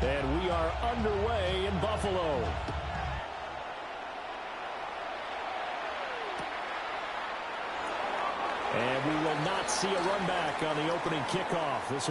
And we are underway in Buffalo. And we will not see a run back on the opening kickoff. This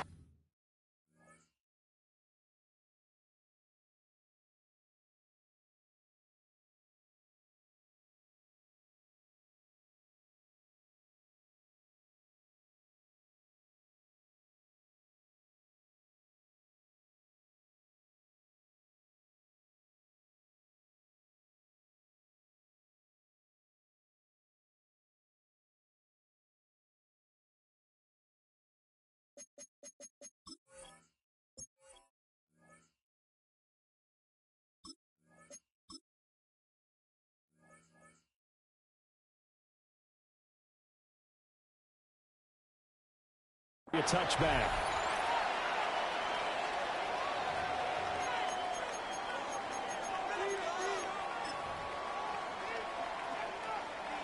a touchback.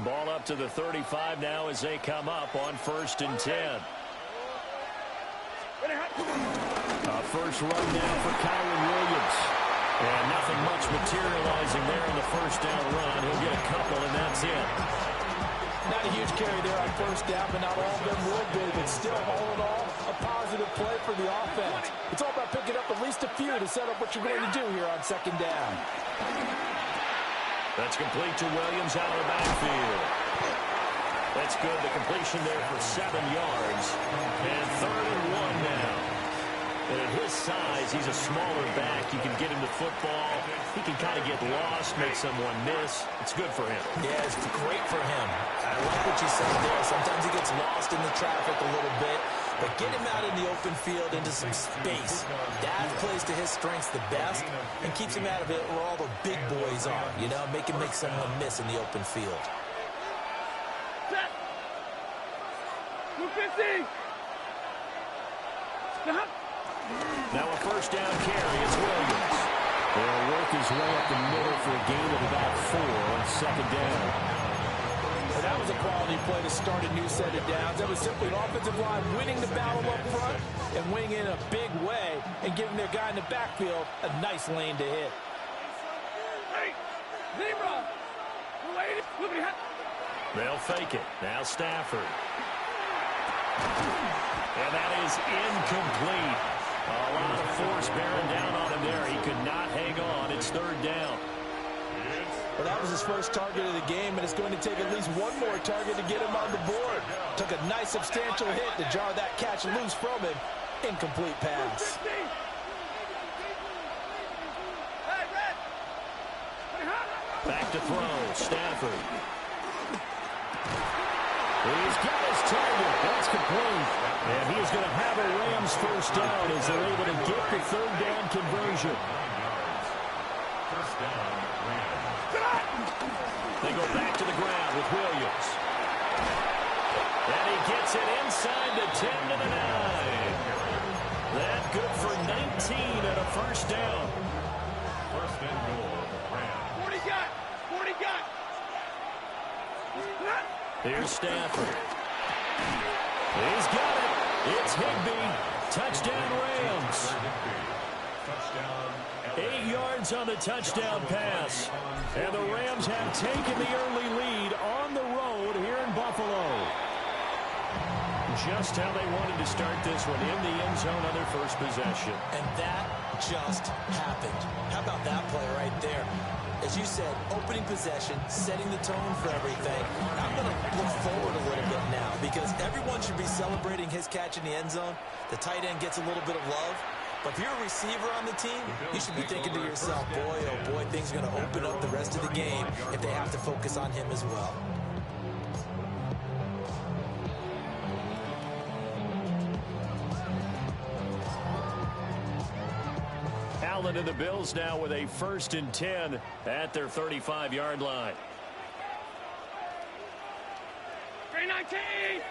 Ball up to the 35 now as they come up on 1st and 10. A first run now for Kyron Williams. And nothing much materializing there in the first down run. He'll get a couple, and that's it. Not a huge carry there on first down, but not all of them were big. But still, all in all, a positive play for the offense. It's all about picking up at least a few to set up what you're going to do here on 2nd down. That's complete to Williams out of the backfield. That's good. The completion there for 7 yards. And 3rd and 1 now. And at his size, he's a smaller back. You can get him to football. He can kind of get lost, make someone miss. It's good for him. Yeah, it's great for him. I like what you said there. Sometimes he gets lost in the traffic a little bit. But get him out in the open field into some space. That plays to his strengths the best and keeps him out of it where all the big boys are. You know, make him make someone miss in the open field. Set. 250. Stop. Now a first down carry. It's Williams. They'll work his way up the middle for a gain of about 4 on 2nd down. Well, that was a quality play to start a new set of downs. That was simply an offensive line winning the battle up front and winning in a big way and giving their guy in the backfield a nice lane to hit. Hey, Zebra. They'll fake it. Now Stafford. And that is incomplete. A lot of force bearing down on him there. He could not hang on. It's 3rd down. Well, that was his first target of the game, and it's going to take at least one more target to get him on the board. Took a nice substantial hit to jar that catch loose from him. Incomplete pass. Back to throw. Stafford. He's got his target. That's complete. And he's going to have a Rams first down as they're able to get the 3rd down conversion. First down, Rams. They go back to the ground with Williams. And he gets it inside the 10 to the 9. That good for 19 and a first down. First and goal, Rams. 40 got. 40 got. Here's Stafford. He's got it. It's Higbee. Touchdown Rams. 8 yards on the touchdown pass. And the Rams have taken the early lead on the road here in Buffalo. Just how they wanted to start this one, in the end zone on their first possession. And that just happened. How about that play right there? As you said, opening possession, setting the tone for everything. I'm going to look forward a little bit now because everyone should be celebrating his catch in the end zone. The tight end gets a little bit of love. But if you're a receiver on the team, you should be thinking to yourself, boy, oh boy, things are going to open up the rest of the game if they have to focus on him as well. Allen and the Bills now with a 1st and 10 at their 35-yard line. 319.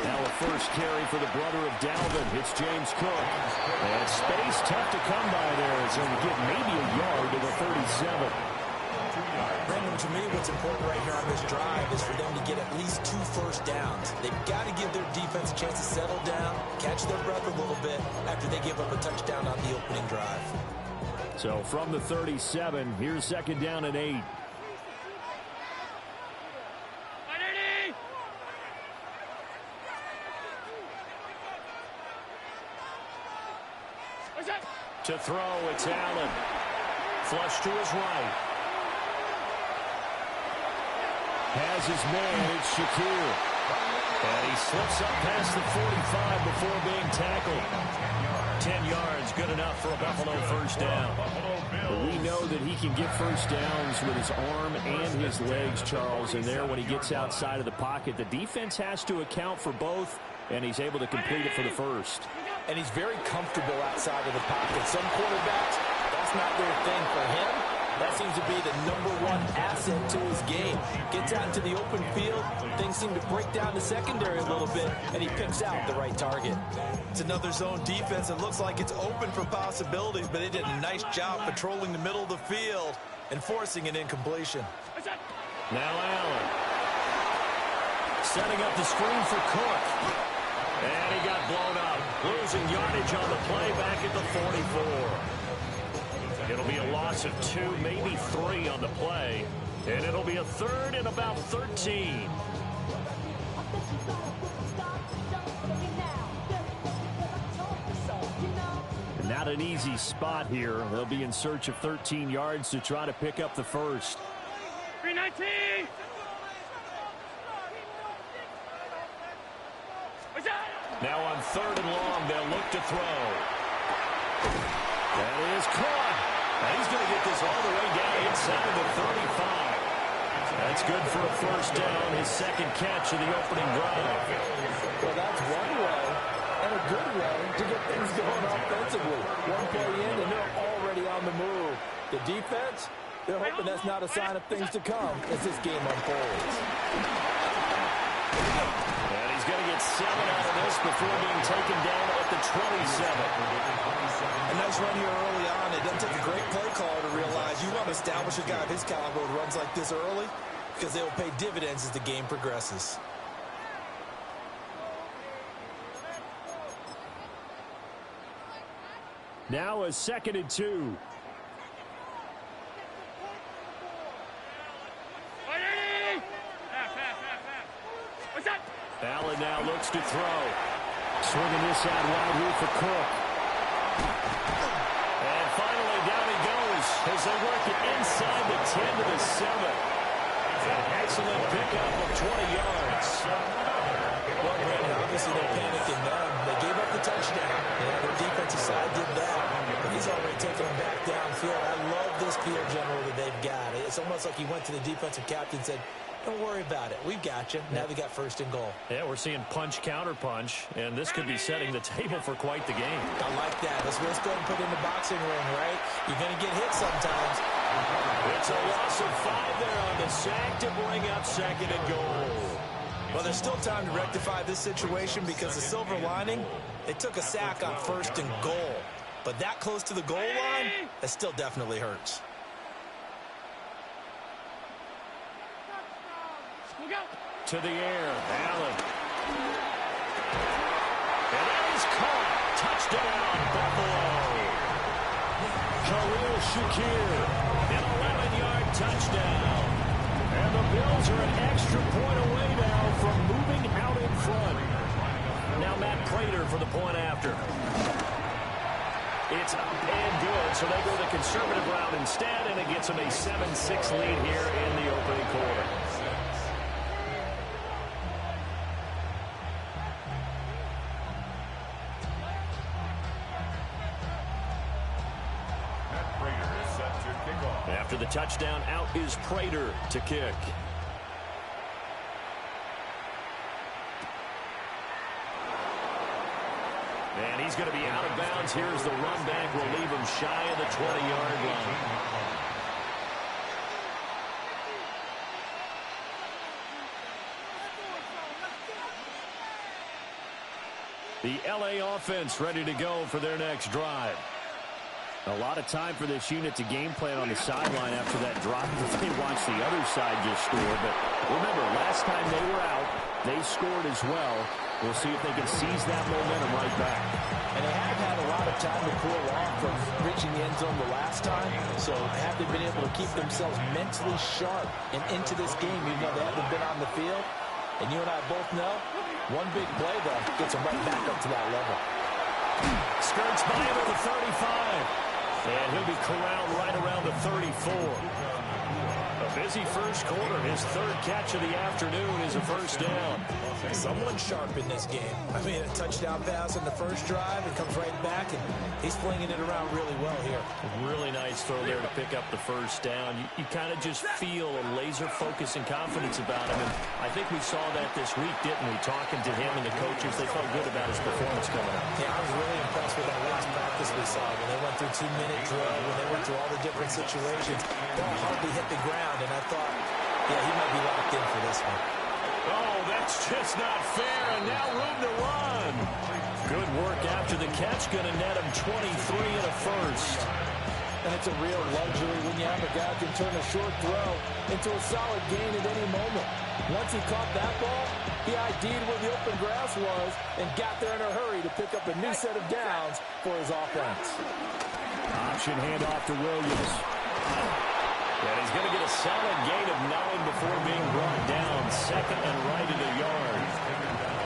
Now a first carry for the brother of Dalvin. It's James Cook. And space tough to come by there as he'll get maybe a yard to the 37. Brandon, to me, what's important right here on this drive is for them to get at least 2 first downs. They've got to give their defense chance to settle down, catch their breath a little bit after they give up a touchdown on the opening drive. So from the 37, here's second down and 8. To throw, it's Allen. Flush to his right. Has his man, it's Shakir. And he slips up past the 45 before being tackled. 10 yards, good enough for a Buffalo first down. But we know that he can get first downs with his arm and his legs, Charles. And there, when he gets outside of the pocket, the defense has to account for both, and he's able to complete it for the first. And he's very comfortable outside of the pocket. Some quarterbacks, that's not their thing. For him, that seems to be the #1 asset to his game. Gets out into the open field, things seem to break down the secondary a little bit, and he picks out the right target. It's another zone defense. It looks like it's open for possibilities, but they did a nice job patrolling the middle of the field and forcing an incompletion. Now Allen. Setting up the screen for Cook. And he got blown up. Losing yardage on the play back at the 44. It'll be a loss of 2, maybe 3 on the play. And it'll be a third and about 13. Not an easy spot here. They'll be in search of 13 yards to try to pick up the first. 319! Now on third and long, they'll look to throw. That is caught. And he's going to get this all the way down inside the 35. That's good for a first down, his second catch of the opening drive. Well, that's one way, and a good way to get things going offensively. One play in, and they're already on the move. The defense, they're hoping that's not a sign of things to come as this game unfolds. And he's going to get 7 out of this before being taken down at the 27. A nice run here early on. It doesn't take a great play caller to realize you want to establish a guy of his caliber who runs like this early, because they will pay dividends as the game progresses. Now a 2nd and 2. Allen now looks to throw. Swinging this out wide here for Cook. And finally down he goes as they work it inside the 10 to the 7. An excellent pickup of 20 yards. Well, Brandon, obviously they're panicking then. They gave up the touchdown. Yeah, their defensive side did that. But he's already taken them back downfield. I love this field general that they've got. It's almost like he went to the defensive captain and said, don't worry about it. We've got you. Now they got first and goal. Yeah, we're seeing punch, counter punch, and this could be setting the table for quite the game. I like that. Let's go and put in the boxing ring, right? You're going to get hit sometimes. It's a loss of 5 there on the sack to bring up 2nd and goal. Well, there's still time to rectify this situation because the silver lining, they took a sack on 1st and goal. But that close to the goal line, that still definitely hurts. To the air, Allen. And that is caught. Touchdown, Buffalo. Khalil Shakir, an 11-yard touchdown. And the Bills are an extra point away now from moving out in front. Now Matt Prater for the point after. It's up and good, so they go the conservative route instead, and it gets them a 7-6 lead here in the opening quarter. After the touchdown, out is Prater to kick. And he's going to be out of bounds. Here's the run back. Will leave him shy of the 20-yard line. The LA offense ready to go for their next drive. A lot of time for this unit to game plan on the sideline after that drive that they watched the other side just score. But remember, last time they were out, They scored as well. We'll see if they can seize that momentum right back. And they have had a lot of time to cool off from reaching the end zone the last time. So have they been able to keep themselves mentally sharp and into this game, even though they haven't been on the field? And you and I both know, one big play, though, gets them right back up to that level. Skirts by him at the 35. And he'll be corralled right around the 34. A busy first quarter. His third catch of the afternoon is a first down. Someone sharp in this game. I mean, a touchdown pass in the first drive. It comes right back, and he's flinging it around really well here. Really nice throw there to pick up the first down. You kind of just feel a laser focus and confidence about him. And I think we saw that this week, didn't we? Talking to him and the coaches, they felt good about his performance coming up. Yeah, I was really impressed with that last practice we saw. When they went through 2-minute drill, when they went through all the different situations, ball hardly hit the ground, and I thought, yeah, he might be locked in for this one. Oh, that's just not fair, and now room to run. Good work after the catch, going to net him 23 and a first. And it's a real luxury when you have a guy who can turn a short throw into a solid gain at any moment. Once he caught that ball, he ID'd where the open grass was and got there in a hurry to pick up a new set of downs for his offense. Option handoff to Williams. And he's going to get a solid gain of 9 before being brought down. Second and right in the yard.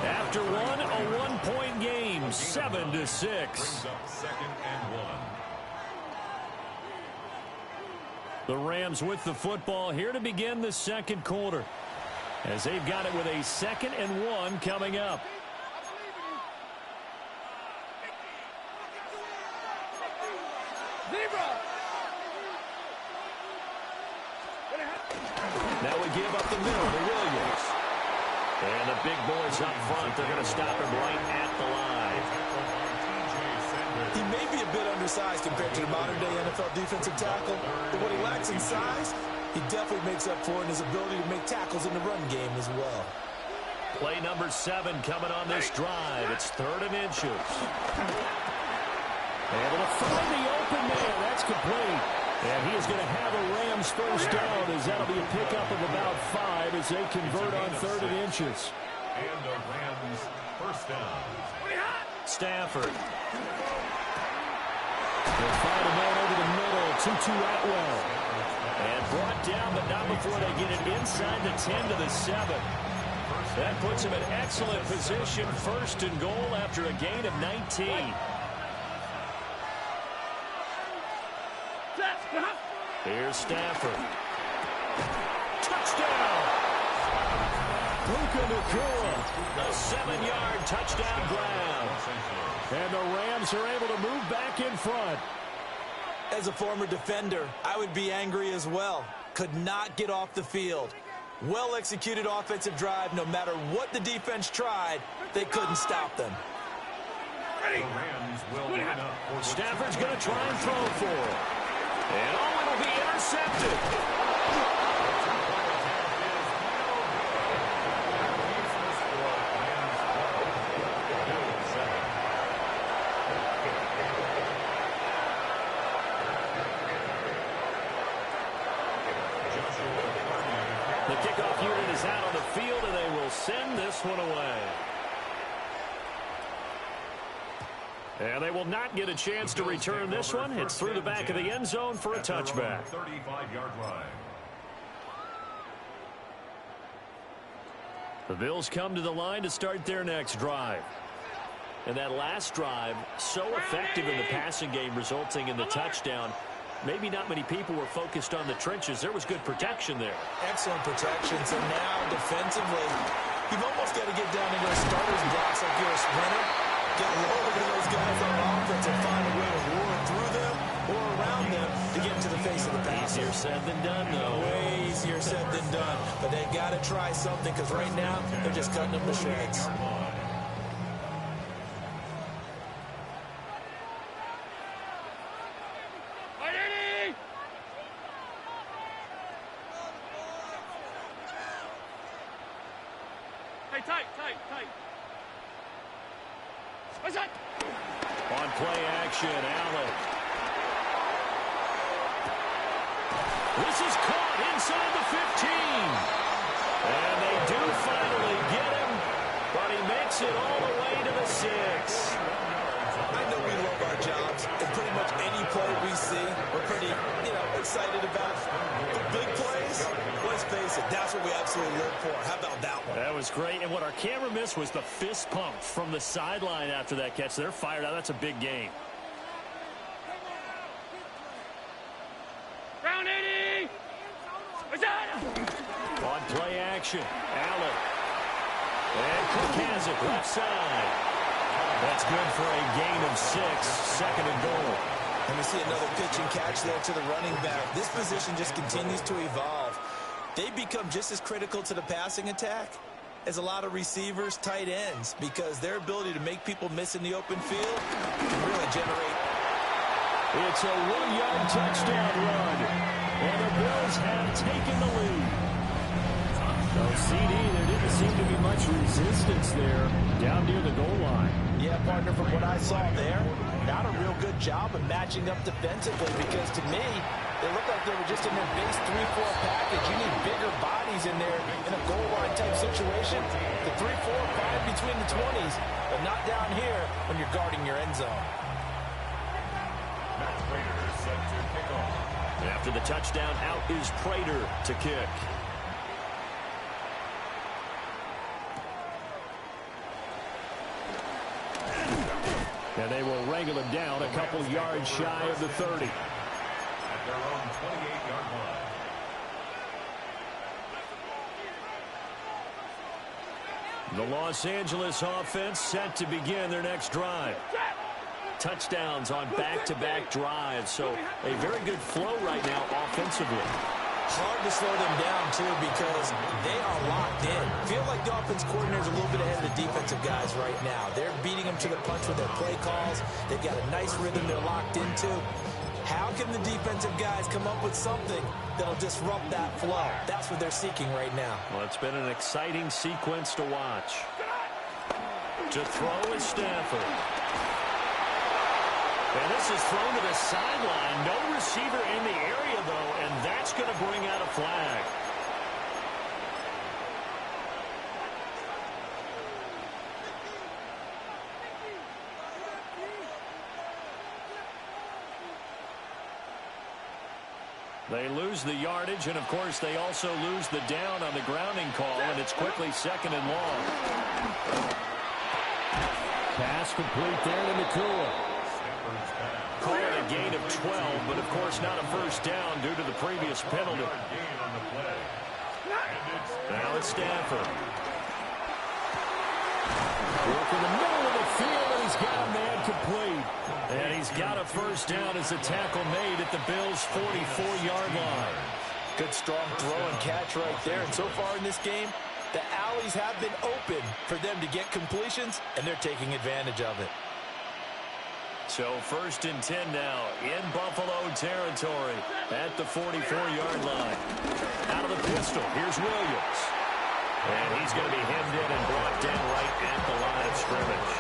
After one, a one-point game, 7-6. Second and 1. The Rams with the football here to begin the second quarter, as they've got it with a 2nd and 1 coming up. Now we give up the middle to Williams. And the big boys up front, they're going to stop him right at the line. He may be a bit undersized compared to the modern-day NFL defensive tackle, but what he lacks in size, he definitely makes up for in his ability to make tackles in the run game as well. Play number 7 coming on this drive. It's 3rd and inches. Able to find the open man. That's complete. And he is going to have a Rams first down, as that'll be a pickup of about 5 as they convert on 3rd and inches. And a Rams first down. Stafford. They'll find a man over the middle. 2-2 Atwell. And brought down, but not before they get it inside the 10 to the 7. That puts him in excellent position. 1st and goal after a gain of 19. Here's Stafford. Touchdown! Puka Nacua. A 7-yard touchdown grab. And the Rams are able to move back in front. As a former defender, I would be angry as well. Could not get off the field. Well-executed offensive drive. No matter what the defense tried, they couldn't stop them. Stafford's going to try and throw for it. And oh, it'll be intercepted. The kickoff unit is out on the field, and they will send this one away. And they will not get a chance to return this one. It's through the back of the end zone for a touchback. 35-yard line. The Bills come to the line to start their next drive. And that last drive, so effective in the passing game, resulting in the touchdown. Maybe not many people were focused on the trenches. There was good protection there. Excellent protection. So now, defensively, you've almost got to get down into a starter's box like you're a sprinter. Get lower to those guys on offense and find a way to roar through them or around them to get to the face of the pass. Easier said than done, though. Way easier said than done. But they've got to try something, because right now they're just cutting them to shreds. On play action, Allen. This is caught inside the 15. And they do finally get him was great. And what our camera missed was the fist pump from the sideline after that catch. They're fired out. That's a big game. Round 80. On play action. Allen. And Cook has it left side. That's good for a gain of 6. 2nd and goal. And we see another pitch and catch there to the running back. This position just continues to evolve. They become just as critical to the passing attack as a lot of receivers, tight ends, because their ability to make people miss in the open field can really generate. It's a 1-yard touchdown run. And the Bills have taken the lead. So CD, there didn't seem to be much resistance there down near the goal line. Yeah, partner, from what I saw there, not a real good job of matching up defensively, because to me, they looked like they were just in their base 3-4 package. You need bigger bodies in there in a goal line type situation. The 3-4, 5 between the 20s, but not down here when you're guarding your end zone. After the touchdown, out is Prater to kick. And they will wrangle him down a couple yards shy of the 30. At their own 28-yard line. The Los Angeles offense set to begin their next drive. Touchdowns on back-to-back drives, so a very good flow right now offensively. Hard to slow them down, too, because they are locked in. Feel like the offense coordinator's a little bit ahead of the defensive guys right now. They're beating them to the punch with their play calls. They've got a nice rhythm they're locked into. How can the defensive guys come up with something that'll disrupt that flow? That's what they're seeking right now. Well, it's been an exciting sequence to watch. To throw is Stafford. And this is thrown to the sideline. No receiver in the area, though, and that's going to bring out a flag. They lose the yardage, and, of course, they also lose the down on the grounding call, and it's quickly 2nd and long. Pass complete there to Nakua. Call it a gain of 12, but of course not a first down due to the previous penalty. Now it's Stafford. Work in the middle of the field, and he's got a man complete. And he's got a first down as a tackle made at the Bills' 44-yard line. Good strong throw and catch right there. And so far in this game, the alleys have been open for them to get completions, and they're taking advantage of it. So 1st and 10 now in Buffalo territory at the 44-yard line. Out of the pistol, here's Williams. And he's going to be hemmed in and brought down right at the line of scrimmage.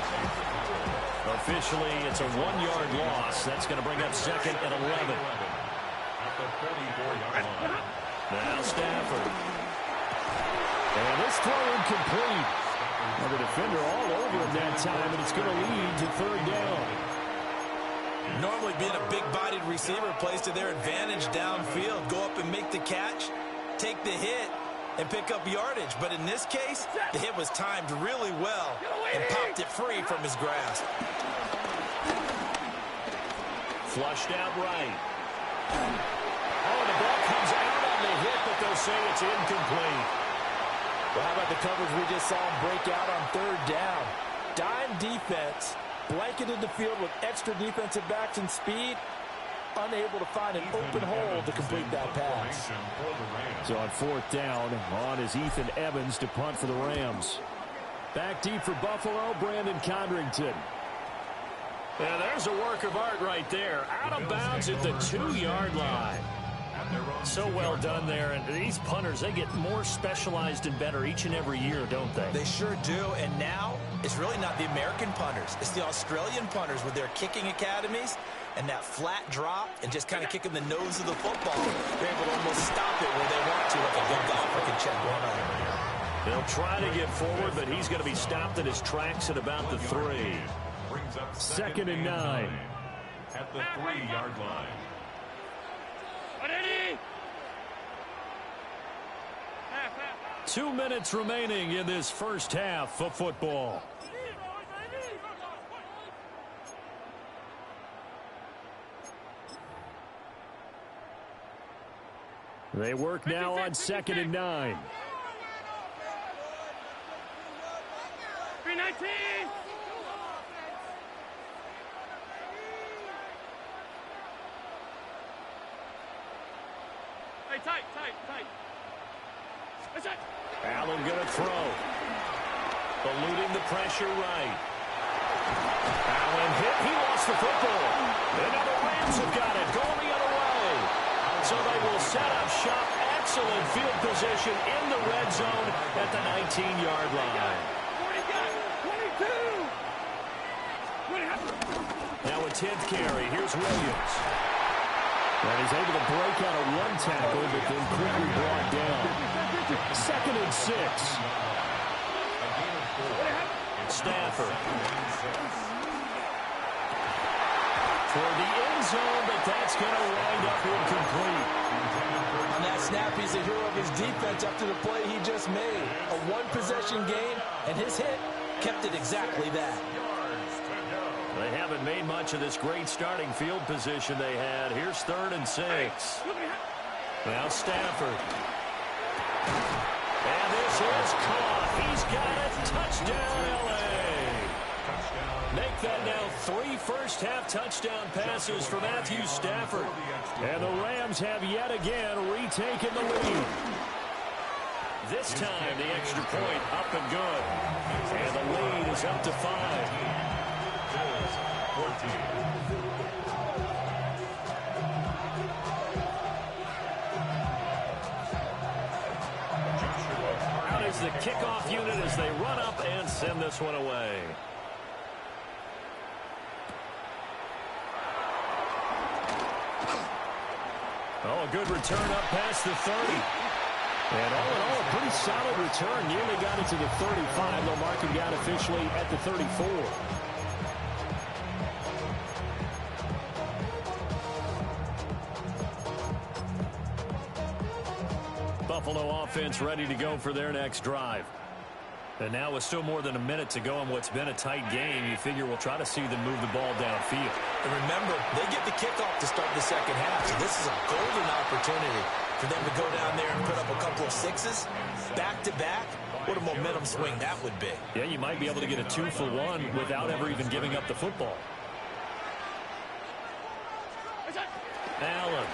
Officially, it's a 1-yard loss. That's going to bring up 2nd and 11. At the 34-yard line. Now Stafford. And this throw incomplete. And the defender all over him that time, and it's going to lead to 3rd down. Normally being a big-bodied receiver plays to their advantage downfield. Go up and make the catch, take the hit, and pick up yardage. But in this case, the hit was timed really well and popped it free from his grasp. Flushed out right. Oh, the ball comes out on the hit, but they'll say it's incomplete. Well, how about the coverage we just saw him break out on 3rd down? Dime defense, blanketed the field with extra defensive backs and speed, unable to find an open hole to complete that pass. So on 4th down, on is Ethan Evans to punt for the Rams. Back deep for Buffalo, Brandon Codrington. Yeah, there's a work of art right there. Out of bounds at the 2-yard line. So well done there. And these punters, they get more specialized and better each and every year, don't they? They sure do. And now it's really not the American punters. It's the Australian punters with their kicking academies and that flat drop and just kind of kicking the nose of the football. They're able to almost stop it where they want to, like a good golfer can check one on. They'll try to get forward, but he's going to be stopped in his tracks at about the 3. 2nd and 9. At the 3-yard line. 2 minutes remaining in this first half of football. They work now on 2nd and 9. 319. Hey, tight. That's it. Allen going to throw. Eluding the pressure right. Allen hit. He lost the football. And now the Rams have got it. Going the other way. So they will set up shop. Excellent field position in the red zone at the 19-yard line. 22. Now a 10th carry. Here's Williams. And he's able to break out of one tackle, but then quickly brought down. 2nd and 6. Stafford. For the end zone, but that's going to wind up incomplete. On that snap, he's a hero of his defense after the play he just made. A one-possession game, and his hit kept it exactly that. They haven't made much of this great starting field position they had. Here's 3rd and 6. Now Stafford. And this is caught. He's got it. Touchdown, L.A. Make that now 3 first-half touchdown passes for Matthew Stafford. And the Rams have yet again retaken the lead. This time, the extra point up and good. And the lead is up to 5. Out is the kickoff unit as they run up and send this one away. Oh, a good return up past the 30. And all in all, a pretty solid return. Nearly got it to the 35. They'll mark him down officially at the 34. Buffalo offense ready to go for their next drive. And now with still more than a minute to go in what's been a tight game, you figure we'll try to see them move the ball downfield. And remember, they get the kickoff to start the second half, so this is a golden opportunity for them to go down there and put up a couple of sixes back-to-back. What a momentum swing that would be. Yeah, you might be able to get a 2-for-1 without ever even giving up the football. Allen.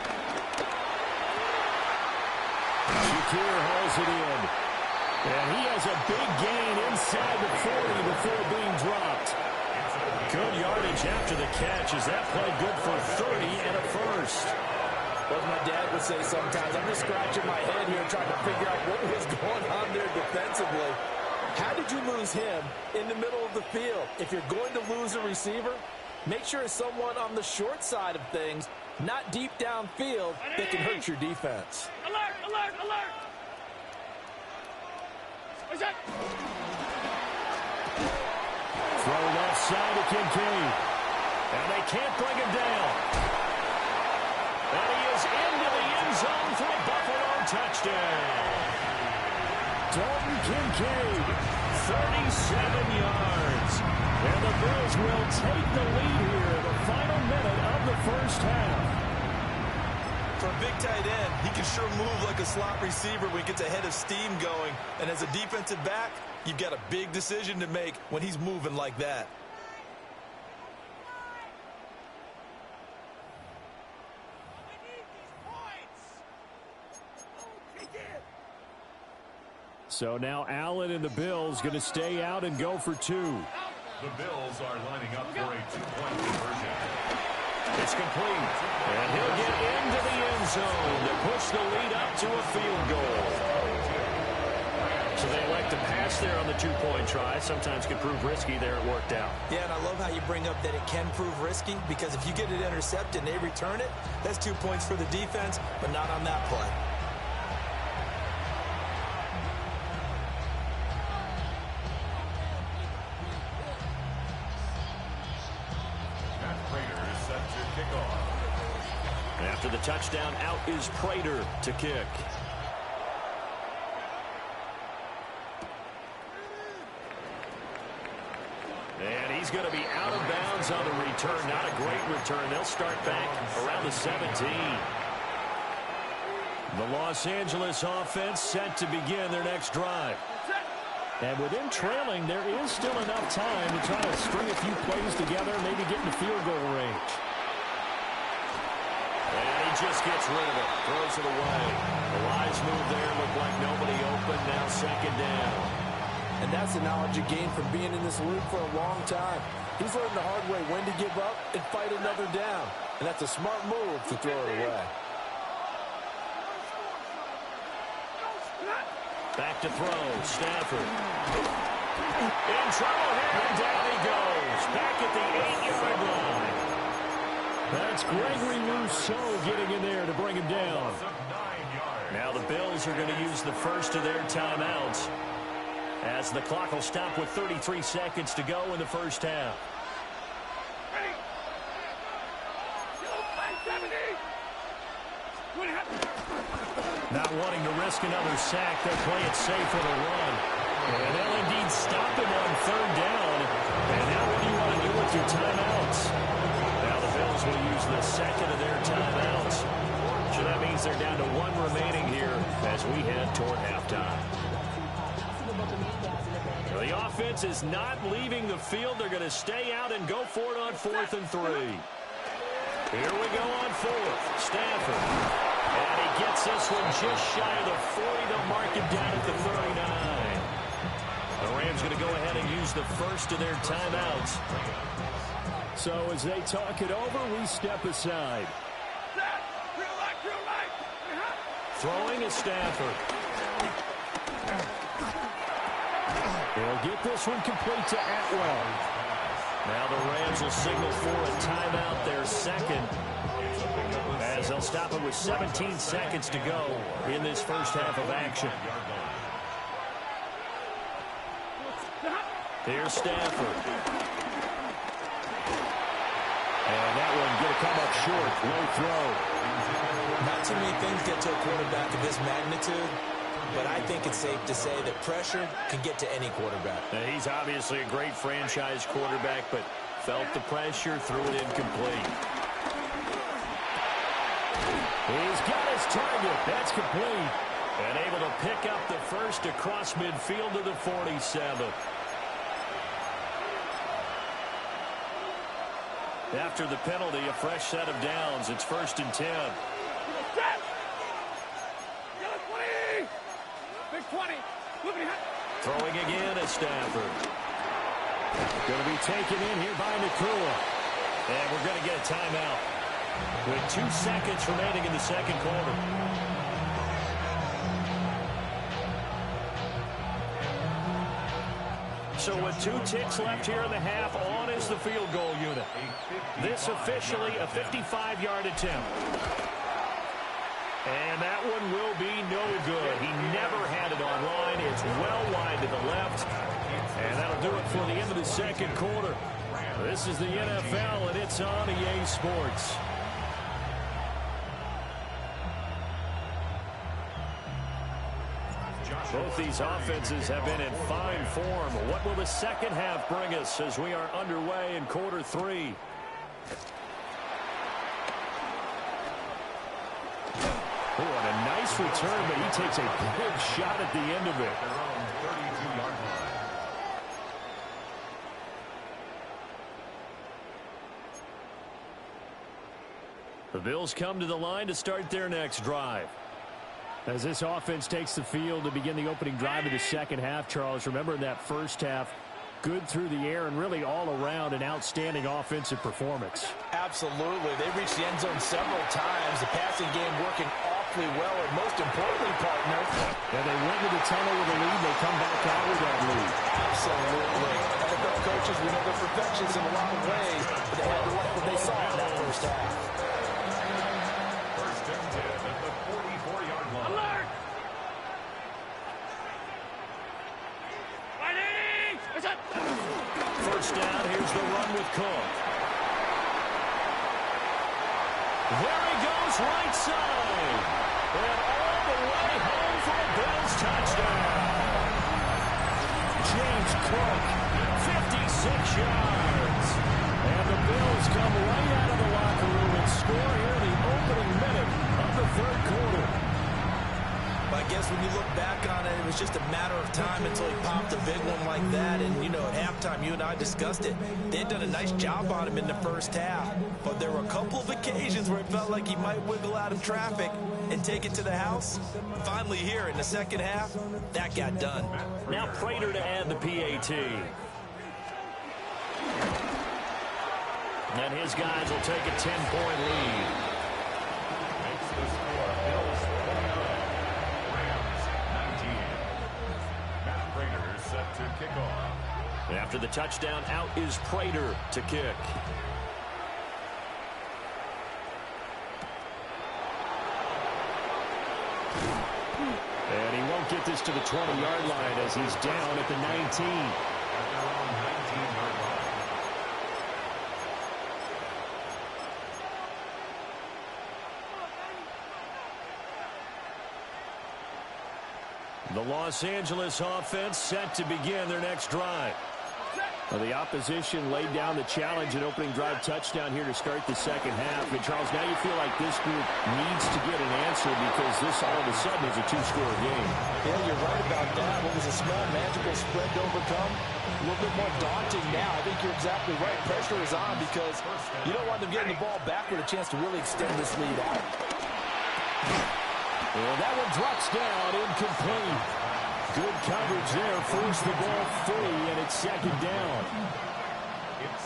Shakir hauls it in. And he has a big gain inside the 40 before being dropped. Good yardage after the catch. Is that play good for 30 and a first? Well, my dad would say sometimes, I'm just scratching my head here trying to figure out what was going on there defensively. How did you lose him in the middle of the field? If you're going to lose a receiver, make sure it's someone on the short side of things, not deep downfield, that can hurt your defense. Alert, alert, alert! What's that? Throw left side to Kincaid. And they can't bring him down. And he is into the end zone for a Buffalo touchdown. Dalton Kincaid, 37 yards. And the Bills will take the lead here in the final minute of the first half. For a big tight end, he can sure move like a slot receiver when he gets a head of steam going. And as a defensive back, you've got a big decision to make when he's moving like that. So now Allen and the Bills going to stay out and go for 2. The Bills are lining up for a 2-point conversion. It's complete. And he'll get into the end zone to push the lead up to a field goal. So they elect to pass there on the 2-point try. Sometimes can prove risky. There it worked out. Yeah, and I love how you bring up that it can prove risky, because if you get it intercepted and they return it, that's 2 points for the defense, but not on that play. After the touchdown, out is Prater to kick. he's going to be out of bounds on the return. Not a great return. They'll start back around the 17. The Los Angeles offense set to begin their next drive. And with them trailing, there is still enough time to try to string a few plays together, maybe get into field goal range. And he just gets rid of it, throws it away. The wise move there, looked like nobody open, now second down. And that's the knowledge you gain from being in this league for a long time. He's learned the hard way when to give up and fight another down. And that's a smart move to throw it away. Back to throw, Stafford. In trouble here, and down he goes. Back at the 8-yard line. That's Gregory Rousseau getting in there to bring him down. Now the Bills are going to use the first of their timeouts, as the clock will stop with 33 seconds to go in the first half. Not wanting to risk another sack, they'll play it safe with a run. And they'll indeed stop him on third down. And now what do you want to do with your timeouts? Now the Bills will use the second of their timeouts. So that means they're down to one remaining here as we head toward halftime. So the offense is not leaving the field. They're going to stay out and go for it on 4th and 3. Here we go on 4th. Stafford. And he gets this one just shy of the 40. They'll mark him down at the 39. The Rams going to go ahead and use the first of their timeouts. So as they talk it over, we step aside. Throwing is Stafford. They'll get this one complete to Atwell. Now the Rams will signal for a timeout, their second, as they'll stop it with 17 seconds to go in this first half of action. Here's Stafford. And that one going to come up short. Low throw. Not too many things get to a quarterback of this magnitude, but I think it's safe to say that pressure can get to any quarterback. Now, he's obviously a great franchise quarterback, but felt the pressure, threw it incomplete. He's got his target. That's complete. And able to pick up the first across midfield to the 47. After the penalty, a fresh set of downs. It's 1st and 10. Throwing again is Stafford. Going to be taken in here by Nakua. And we're going to get a timeout with 2 seconds remaining in the second quarter. So with 2 ticks left here in the half, on is the field goal unit. This officially a 55-yard attempt. And that one will be no good. He never had it online. It's well wide to the left. And that'll do it for the end of the second quarter. This is the NFL, and it's on EA Sports. Both these offenses have been in fine form. What will the second half bring us as we are underway in quarter 3? Oh, and a nice return, but he takes a big shot at the end of it. The Bills come to the line to start their next drive. As this offense takes the field to begin the opening drive of the second half, Charles, remember in that first half, good through the air and really all around an outstanding offensive performance. Absolutely. They reached the end zone several times. The passing game working awfully well, and most importantly, partner. And they went to the tunnel with a lead. They come back out with that lead. Absolutely. NFL coaches, we know they're perfectionists in a lot of ways, but they had to like what they saw in that first half. First and 10 at the 44-yard line. Alert! First down, here's the run with Cook. There he goes, right side. And all the way home for a Bills touchdown. James Cook, 56 6 yards. And the Bills come right out of the locker room and score here in the opening minute of the third quarter. I guess when you look back on it, it was just a matter of time until he popped a big one like that. And, you know, at halftime, you and I discussed it. They had done a nice job on him in the first half. But there were a couple of occasions where it felt like he might wiggle out of traffic and take it to the house. Finally here in the second half, that got done. Now Prater to add the PAT. And his guys will take a 10-point lead. Makes the score Bills 29, Rams 19. Matt Prater set to kick off. After the touchdown, out is Prater to kick. And he won't get this to the 20-yard line as he's down at the 19. At their own 19-yard line. The Los Angeles offense set to begin their next drive. Well, the opposition laid down the challenge and opening drive touchdown here to start the second half. And, Charles, now you feel like this group needs to get an answer because this all of a sudden is a two-score game. Yeah, you're right about that. What was a small, manageable spread to overcome? A little bit more daunting now. I think you're exactly right. Pressure is on because you don't want them getting the ball back with a chance to really extend this lead out. And that one drops down, incomplete. Good coverage there, forced the ball free, and it's second down.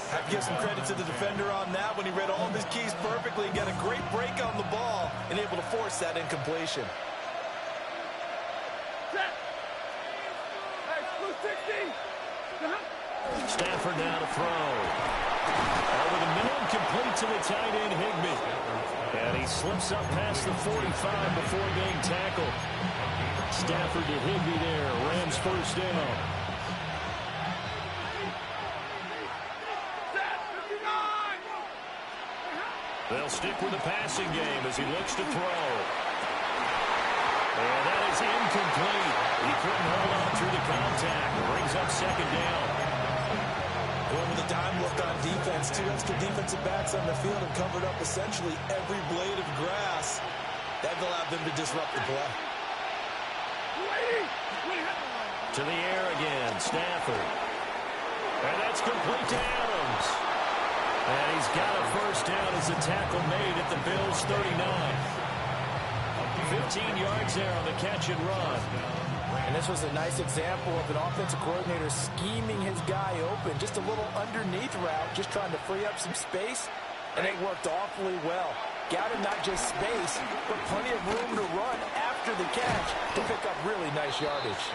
I have to give some credit to the defender on that when he read all of his keys perfectly and got a great break on the ball and able to force that incompletion. Stafford now to throw. Over the middle, complete to the tight end, Higbee. And he slips up past the 45 before being tackled. Stafford to Higbee there. Rams first down. They'll stick with the passing game as he looks to throw. And that is incomplete. He couldn't hold on through the contact. Brings up second down. Going with a dime look on defense. 2 extra defensive backs on the field and covered up essentially every blade of grass. That allowed them to disrupt the play. To the air again, Stafford. And that's complete to Adams. And he's got a first down as a tackle made at the Bills' 39. 15 yards there on the catch and run. And this was a nice example of an offensive coordinator scheming his guy open. Just a little underneath route, just trying to free up some space. And it worked awfully well. Got him not just space, but plenty of room to run after the catch to pick up really nice yardage.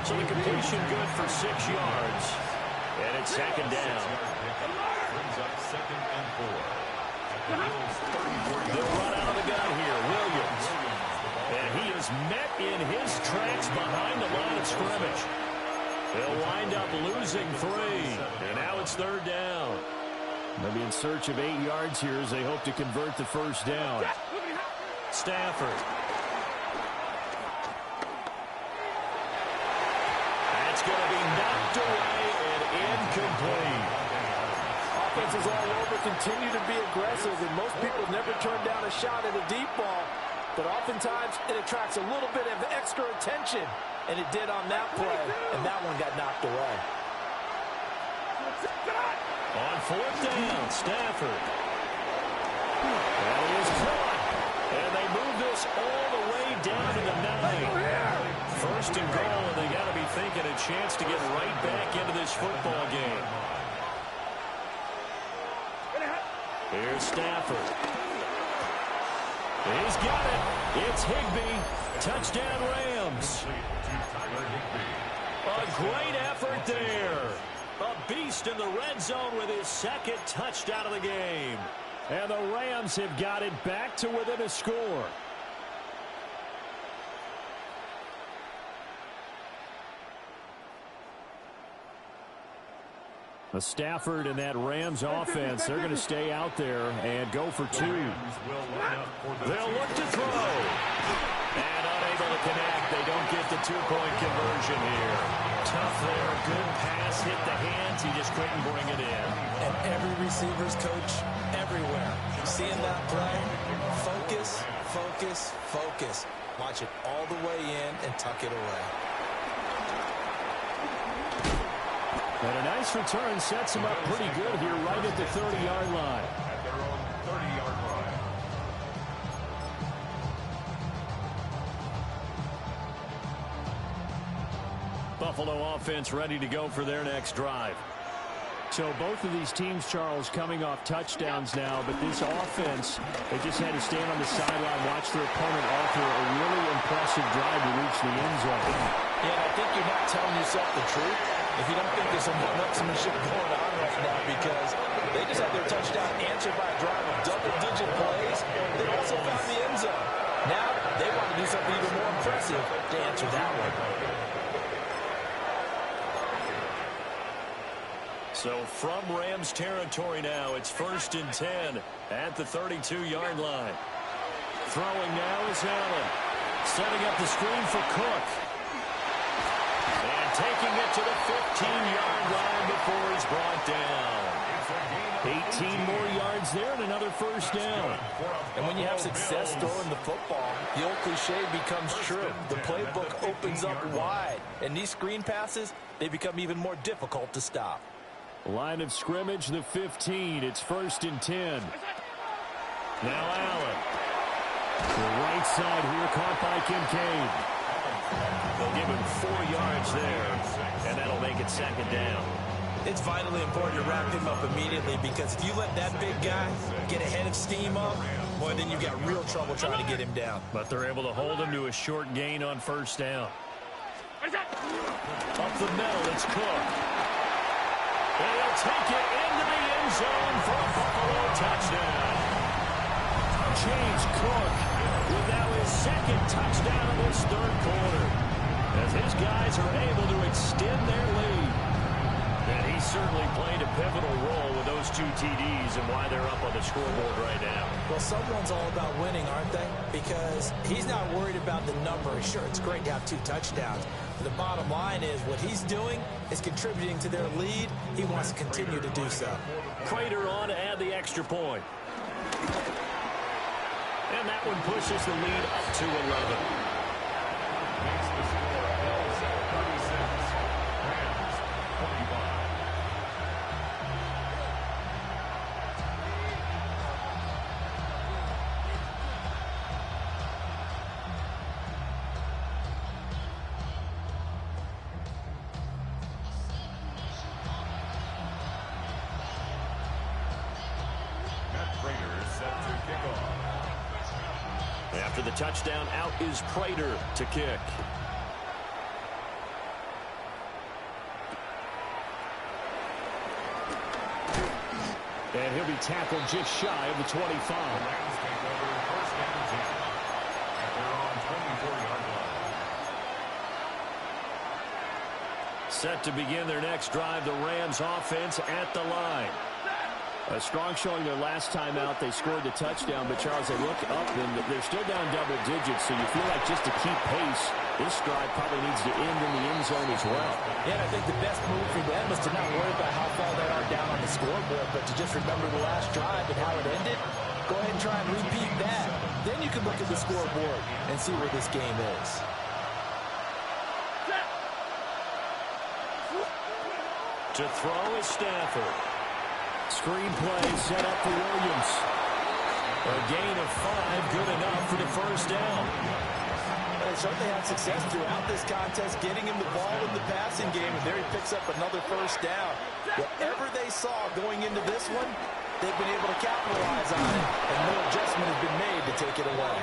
So the completion good for 6 yards. And it's second down. Brings up 2nd and 4. They'll run out of the gun here. Williams. And he is met in his tracks behind the line of scrimmage. They'll wind up losing 3. And now it's third down. They'll be in search of 8 yards here as they hope to convert the first down. Stafford. That's going to be knocked away and incomplete. Offenses all over continue to be aggressive, and most people never turn down a shot at a deep ball. But oftentimes it attracts a little bit of extra attention, and it did on that play, and that one got knocked away. On fourth down, Stafford. And he is caught. And they move this all the way down to the 9. First and goal, and they got to be thinking a chance to get right back into this football game. Here's Stafford. He's got it. It's Higbee. Touchdown, Rams. A great effort there. A beast in the red zone with his second touchdown of the game. And the Rams have got it back to within a score. A Stafford and that Rams offense, they're going to stay out there and go for 2. They'll look to throw. And unable to connect. They don't get the 2-point conversion here. Tough there. good pass hit the hands. He just couldn't bring it in. And every receiver's coach everywhere. Seeing that play, focus, focus, focus. Watch it all the way in and tuck it away. And a nice return sets him up pretty good here right at the 30-yard line. At their own 30-yard line. Buffalo offense ready to go for their next drive. So both of these teams, Charles, coming off touchdowns now, but this offense, they just had to stand on the sideline, watch their opponent offer a really impressive drive to reach the end zone. Yeah, and I think you're not telling yourself the truth if you don't think there's some one-upsmanship going on right now, because they just had their touchdown answered by a drive of double-digit plays. They also found the end zone. Now they want to do something even more impressive to answer that one. So from Rams territory now, it's 1st and 10 at the 32-yard line. Throwing now is Allen. Setting up the screen for Cook. And taking it to the 15-yard line before he's brought down. 18 more yards there and another first down. And when you have success throwing the football, the old cliche becomes true. The playbook opens up wide. And these screen passes, they become even more difficult to stop. Line of scrimmage, the 15. It's 1st and 10. Now Allen. The right side here, caught by Kincaid. They'll give him 4 yards there, and that'll make it 2nd down. It's vitally important to wrap him up immediately, because if you let that big guy get a head of steam up, boy, then you've got real trouble trying to get him down. But they're able to hold him to a short gain on 1st down. Up the middle, it's Cook. And he'll take it into the end zone for a Buffalo touchdown. James Cook with now his 2nd touchdown of this 3rd quarter, as his guys are able to extend their lead. And he certainly played a pivotal role with those 2 TDs and why they're up on the scoreboard right now. Well, someone's all about winning, aren't they? Because he's not worried about the number. Sure, it's great to have 2 touchdowns. But the bottom line is what he's doing is contributing to their lead. He wants to continue to do so. Prater on to add the extra point. And that one pushes the lead up to 11. Makes the score Bills 36, Rams 25. Matt Prater is set to kick off. After the touchdown, out is Prater to kick. And he'll be tackled just shy of the 25. Rams take over 1st and 10 at their own 24-yard line. Set to begin their next drive, the Rams offense at the line. A strong showing their last time out. They scored the touchdown, but Charles, they look up and they're still down double digits, so you feel like just to keep pace, this drive probably needs to end in the end zone as well. Yeah, and I think the best move for them is to not worry about how far they are down on the scoreboard, but to just remember the last drive and how it ended. Go ahead and try and repeat that. Then you can look at the scoreboard and see where this game is. To throw is Stafford. Screen play set up for Williams. A gain of 5, good enough for the 1st down. They certainly had success throughout this contest, getting him the ball in the passing game, and there he picks up another 1st down. Whatever they saw going into this one, they've been able to capitalize on it, and no adjustment has been made to take it away.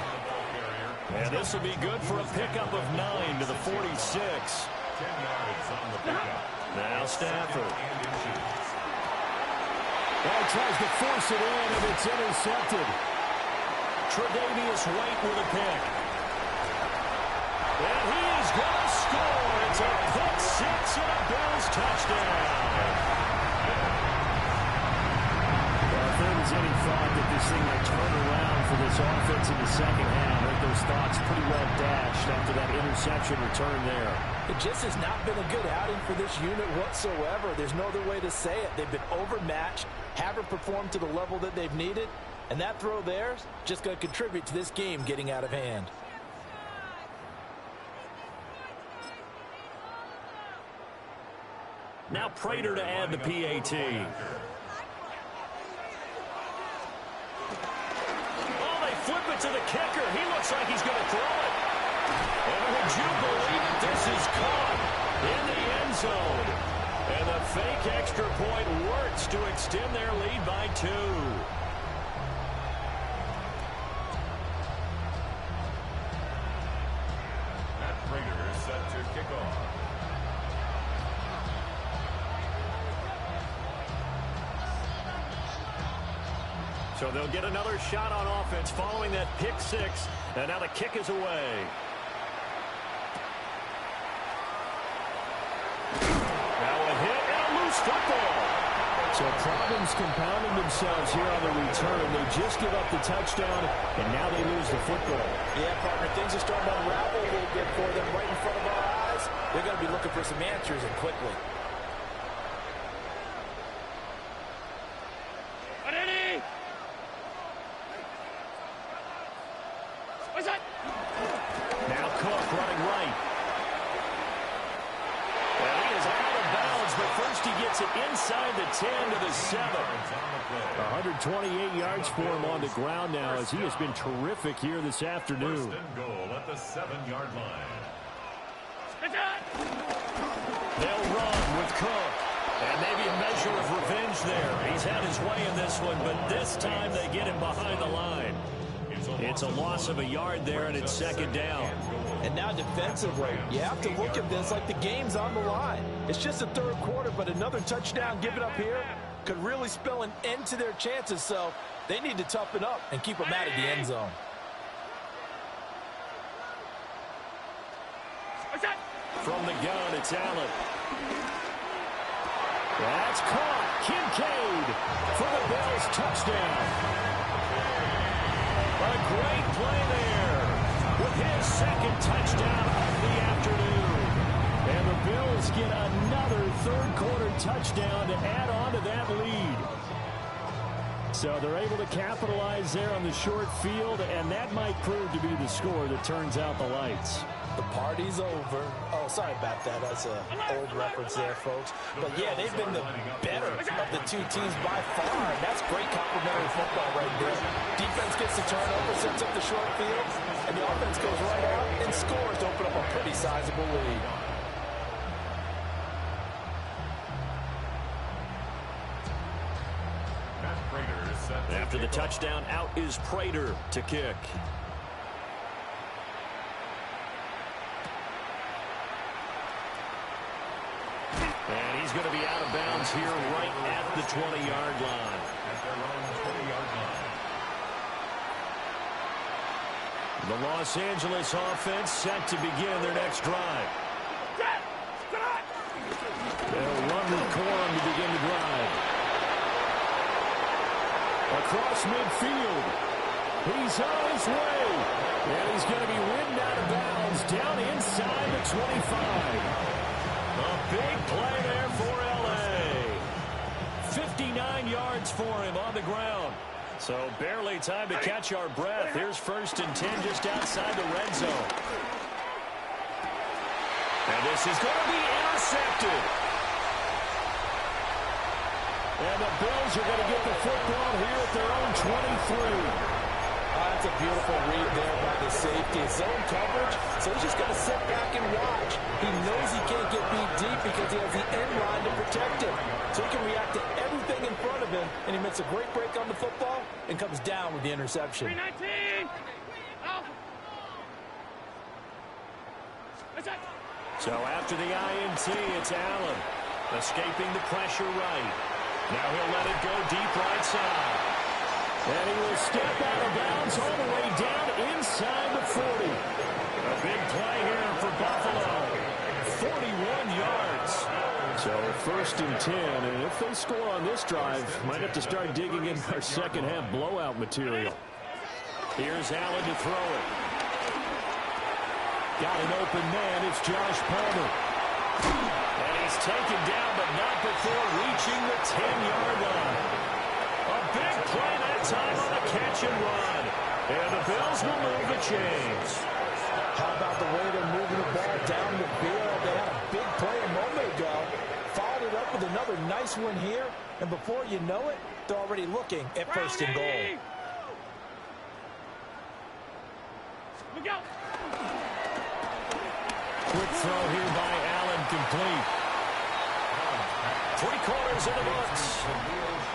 And this will be good for a pickup of 9 to the 46. 10 yards on the pickup. Now Stafford. Well, tries to force it in, and it's intercepted. Tre'Davious White with a pick. And he is going to score. It's a pick 6 and a Bills touchdown. Well, if there was any thought that this thing might turn around for this offense in the 2nd half, think those thoughts pretty well dashed after that interception return there. It just has not been a good outing for this unit whatsoever. There's no other way to say it. They've been overmatched, haven't performed to the level that they've needed, and that throw there is just going to contribute to this game getting out of hand. Now Prater to add the PAT. Oh, they flip it to the kicker. He looks like he's going to throw it. And would you believe it? This is caught in the end zone. And the fake extra point works to extend their lead by 2. Matt Prater is set to kick off. So they'll get another shot on offense following that pick 6. And now the kick is away. Now a hit and a loose football. So problems compounding themselves here on the return. They just give up the touchdown, and now they lose the football. Yeah, partner, things are starting to unravel a little bit for them right in front of our eyes. They're going to be looking for some answers, and quickly. Now Cook running right. Well, he is out of bounds, but first he gets it inside the 10 to the 7. 128 yards for him on the ground now as he has been terrific here this afternoon. First and goal at the 7-yard line. They'll run with Cook. And maybe a measure of revenge there. He's had his way in this one, but this time they get him behind the line. It's a loss of a yard there, and it's second down. And now defensively, you have to look at this like the game's on the line. It's just the third quarter, but another touchdown given up here could really spell an end to their chances, so they need to toughen up and keep them out of the end zone. From the gun, it's Allen. That's caught. Kincaid for the Bills touchdown. A great play there with his second touchdown of the afternoon. And the Bills get another third-quarter touchdown to add on to that lead. So they're able to capitalize there on the short field, and that might prove to be the score that turns out the lights. The party's over. Oh, sorry about that. That's an old reference there, folks. But, yeah, they've been the better of the two teams by far. That's great complementary football right there. Defense gets the turnover, sets up the short field, and the offense goes right out and scores to open up a pretty sizable lead. After the touchdown, out is Prater to kick. And he's going to be out of bounds here right at the 20-yard line. The Los Angeles offense set to begin their next drive. They'll run with Corum to begin the drive. Across midfield. He's on his way. And he's going to be ridden out of bounds down inside the 25. A big play there for L.A. 59 yards for him on the ground. So barely time to catch our breath. Here's 1st and 10 just outside the red zone. And this is going to be intercepted. And the Bills are going to get the football here at their own 23. That's a beautiful read there by the safety. It's zone coverage, so he's just going to sit back and watch. He knows he can't get beat deep because he has the end line to protect him. So he can react to everything in front of him, and he makes a great break on the football and comes down with the interception. 319. So after the INT, it's Allen. Escaping the pressure right. Now he'll let it go deep right side. And he will step out of bounds all the way down inside the 40. A big play here for Buffalo. 41 yards. So 1st and 10, and if they score on this drive, might have to start digging in our second half blowout material. Here's Allen to throw it. Got an open man. It's Josh Palmer. And he's taken down, but not before reaching the 10-yard line. A big play that time on a catch and run. And the Bills will move the chains. How about the way they're moving the ball down the field? They had a big play a moment ago. Followed it up with another nice one here. And before you know it, they're already looking at first and goal. Look out. Quick throw here by Allen, complete. 3 quarters in the books.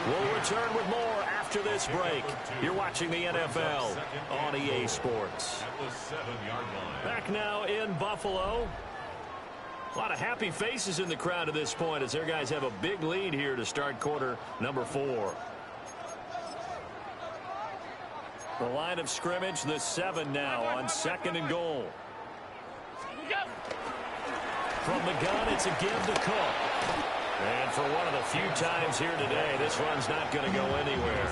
We'll return with more after this break. You're watching the NFL on EA Sports. Back now in Buffalo. A lot of happy faces in the crowd at this point as their guys have a big lead here to start quarter number 4. The line of scrimmage, the 7 now on 2nd and goal. From the gun, it's a give to Cook. And for one of the few times here today, this run's not going to go anywhere.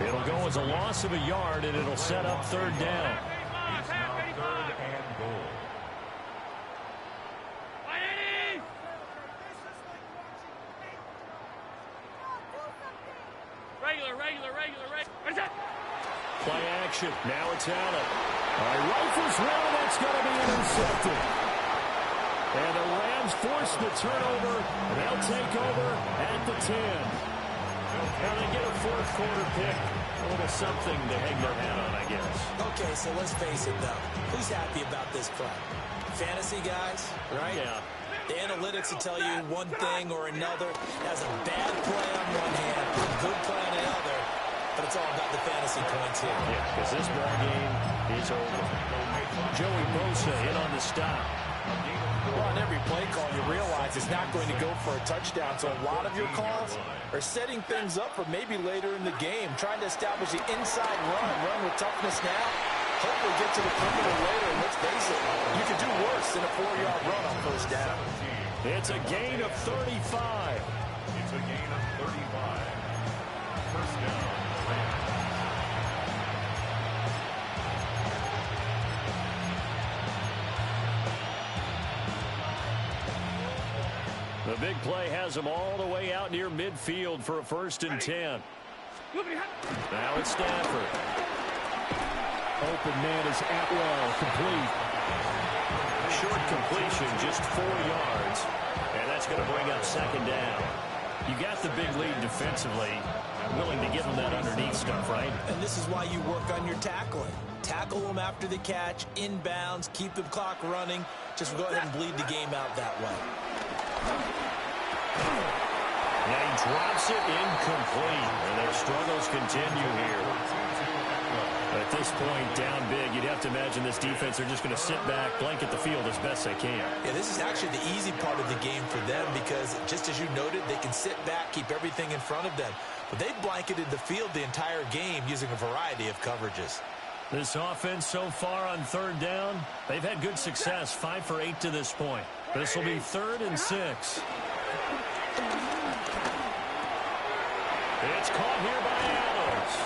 It'll go as a loss of a yard, and it'll set up 3rd down. Play action. Now it's Allen. Rifles well. That's going to be intercepted. And the Rams force the turnover. They'll take over at the 10. Now they get a 4th quarter pick. A little something to hang their hat on, I guess. Okay, so let's face it, though. Who's happy about this play? Fantasy guys, right? Yeah. The analytics will tell you one thing or another. Has a bad play on one hand, a good play on the other. But it's all about the fantasy points here. Yeah, because this ball game is over. Joey Bosa in on the stop. Well, on every play call, you realize it's not going to go for a touchdown. So a lot of your calls are setting things up for maybe later in the game, trying to establish the inside run with toughness now. Hopefully get to the perimeter later. And let's face it, you could do worse than a 4-yard run on 1st down. It's a gain of 35. It's a gain of 35. 1st down. The big play has them all the way out near midfield for a 1st and 10. Now it's Stafford. Open man is Atwell, complete. Short completion, just 4 yards. And that's going to bring up 2nd down. You got the big lead defensively. Willing to give them that underneath stuff, right? And this is why you work on your tackling. Tackle them after the catch, inbounds, keep the clock running. Just go ahead and bleed the game out that way. Now he drops it incomplete. And their struggles continue here. At this point, down big, you'd have to imagine this defense are just going to sit back, blanket the field as best they can. Yeah, this is actually the easy part of the game for them because, just as you noted, they can sit back, keep everything in front of them. But they've blanketed the field the entire game using a variety of coverages. This offense so far on 3rd down, they've had good success, 5 for 8 to this point. This will be 3rd and 6. It's caught here by Adams.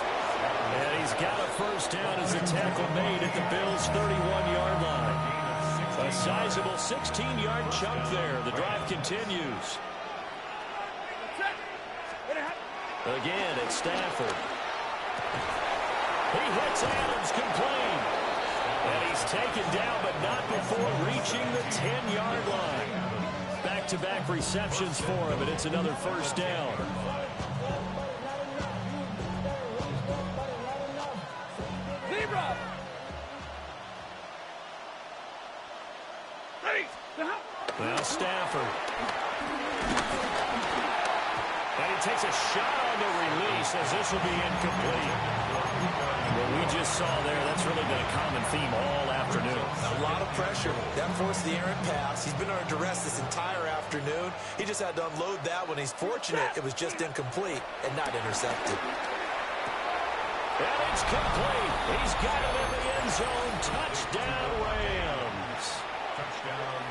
And he's got a 1st down as the tackle made at the Bills' 31-yard line. A sizable 16-yard chunk there. The drive continues. Again, it's Stafford. He hits Adams complete. And he's taken down, but not before reaching the 10-yard line. Back-to-back receptions for him, and it's another 1st down. Now Stafford. And he takes a shot on the release as this will be incomplete. What we just saw there, that's really been a common theme all afternoon. A lot of pressure. That forced the errant pass. He's been under duress this entire afternoon. He just had to unload that one. He's fortunate it was just incomplete and not intercepted. And it's complete. He's got it in the end zone. Touchdown, Rams.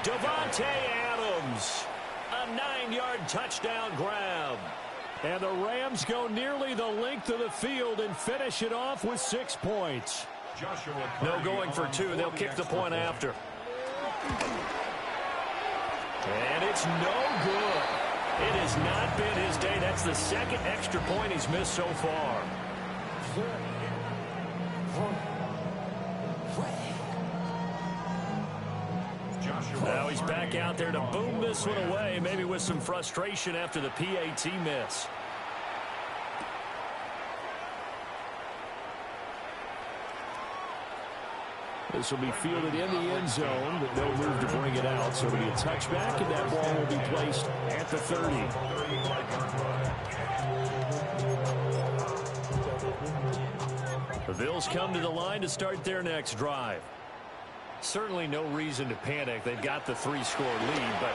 Davante Adams. A 9-yard touchdown grab. And the Rams go nearly the length of the field and finish it off with 6 points. No going for two. They'll kick the point after. And it's no good. It has not been his day. That's the second extra point he's missed so far. Now he's back out there to boom this one away, maybe with some frustration after the PAT miss. This will be fielded in the end zone, but no move to bring it out. So it'll be a touchback, and that ball will be placed at the 30. The Bills come to the line to start their next drive. Certainly no reason to panic. They've got the 3-score lead, but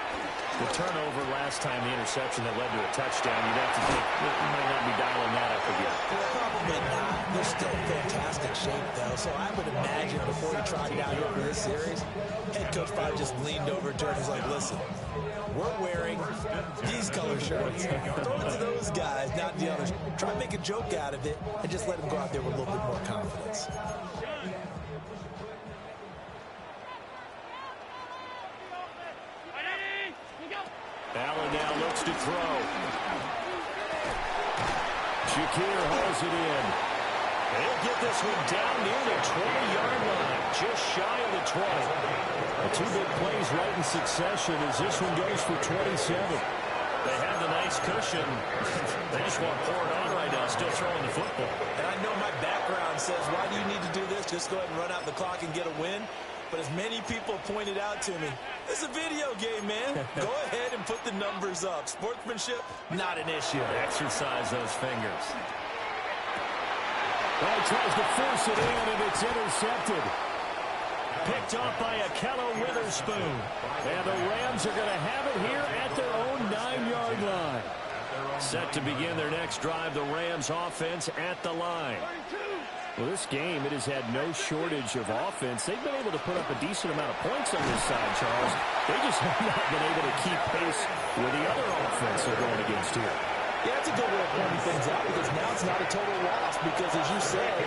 the turnover last time, the interception that led to a touchdown, you'd have to think you might not be dialing that up again. Probably not. They're still in fantastic shape, though, so I would imagine before he trotted out here for this series, head coach probably just leaned over to him and was like, listen, we're wearing these color shirts. Throw it to those guys, not the others. Try to make a joke out of it and just let them go out there with a little bit more confidence. Allen now looks to throw. Shakir hauls it in. He'll get this one down near the 20-yard line, just shy of the 20. The two big plays right in succession as this one goes for 27. They have the nice cushion. They just want to pour it on right now, still throwing the football. And I know my background says, why do you need to do this? Just go ahead and run out the clock and get a win. But as many people pointed out to me, it's a video game, man. Go ahead and put the numbers up. Sportsmanship, not an issue. Exercise those fingers. Well, he tries to force it in, and it's intercepted. Picked off by Akello Witherspoon. And the Rams are going to have it here at their own 9-yard line. Set to begin their next drive, the Rams offense at the line. Well, this game, it has had no shortage of offense. They've been able to put up a decent amount of points on this side, Charles. They just have not been able to keep pace with the other offense they're going against here. Yeah, it's a good way of pointing things out because now it's not a total loss because, as you said,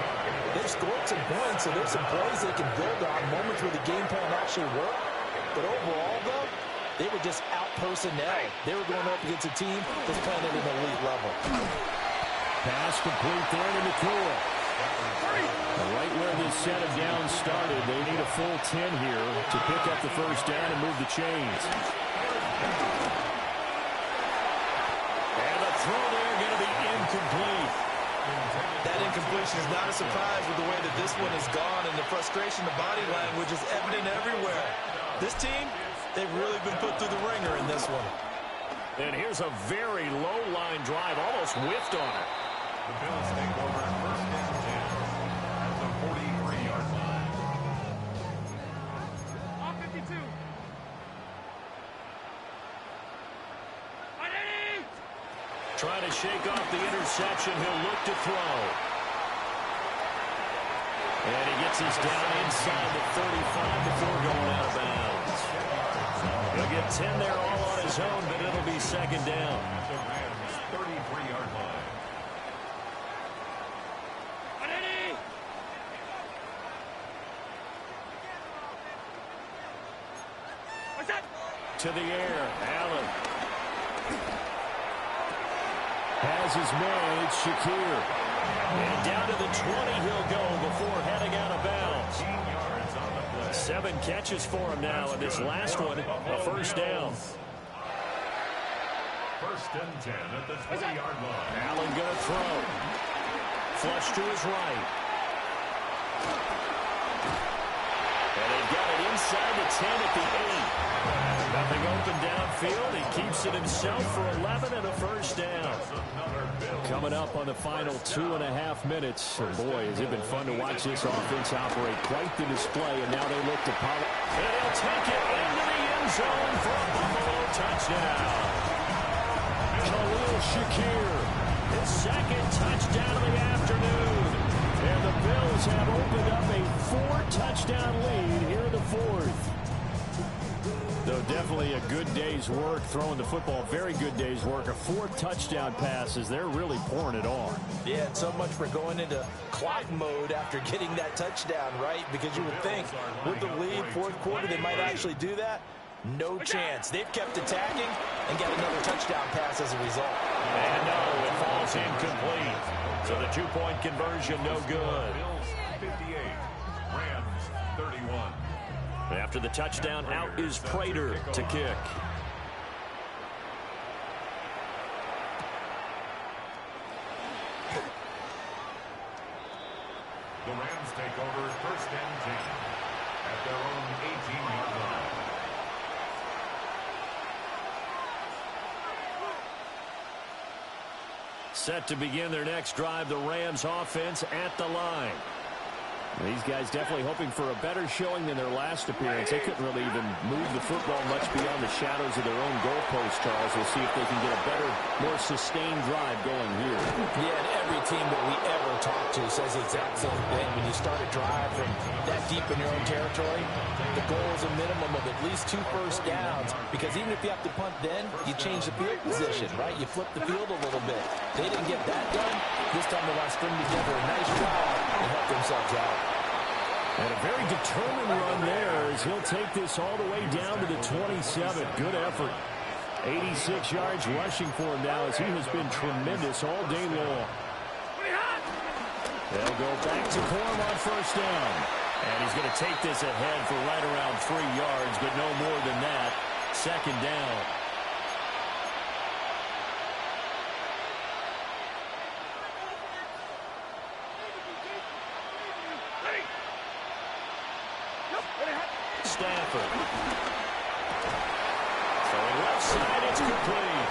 they've scored some points, so there's some plays they can build on, moments where the game plan actually worked. But overall, though, they were just out personnel. They were going up against a team that's playing at an elite level. Pass complete there to McCool. Right where this set of downs started, they need a full 10 here to pick up the first down and move the chains. And the throw there going to be incomplete. That incompletion is not a surprise with the way that this one has gone, and the frustration, the body language is evident everywhere. This team, they've really been put through the ringer in this one. And here's a very low line drive, almost whiffed on it. The Bills take over first and 10 at the 43-yard line. All 52. Trying to shake off the interception. He'll look to throw. And he gets us down inside the 35 before going out of bounds. He'll get 10 there all on his own, but it'll be second down. At the Rams' 33-yard line. To the air, Allen. Has his man, it's Shakir. And down to the 20 he'll go before heading out of bounds. 15 yards on the play. 7 catches for him now, and this last one, a first down. First and 10 at the 20-yard line. Allen going to throw. Flush to his right. And they've got it inside the 10 at the 8. Nothing open downfield. He keeps it himself for 11 and a first down. Coming up on the final 2.5 minutes. And boy, has it been fun to watch this offense operate. Quite the display, and now they look to Pollard. And he'll take it into the end zone for a Buffalo touchdown. Khalil Shakir. His second touchdown of the afternoon. And the Bills have opened up a 4-touchdown lead here in the fourth. So definitely a good day's work throwing the football. Very good day's work. A 4 touchdown passes. They're really pouring it on. Yeah, and so much for going into clock mode after getting that touchdown, right? Because you would think with the lead, fourth quarter, they might actually do that. No chance. They've kept attacking and got another touchdown pass as a result. And no, it falls incomplete. So the two-point conversion, no good. Bills 58, Rams 31. After the touchdown, out is Prater to kick. The Rams take over first and 10 at their own 18-yard line. Set to begin their next drive, the Rams offense at the line. These guys definitely hoping for a better showing than their last appearance. They couldn't really even move the football much beyond the shadows of their own goalpost, Charles. We'll see if they can get a better, more sustained drive going here. Yeah, and every team that we ever talk to says the exact same thing. When you start a drive from that deep in your own territory, the goal is a minimum of at least 2 first downs, because even if you have to punt then, you change the field position, right? You flip the field a little bit. They didn't get that done. This time they want to string together a nice drive and help themselves out. And a very determined run there as he'll take this all the way down to the 27. Good effort. 86 yards rushing for him now as he has been tremendous all day long. They'll go back to Corum on first down. And he's going to take this ahead for right around 3 yards, but no more than that. Second down. Stafford. So left side, it's complete.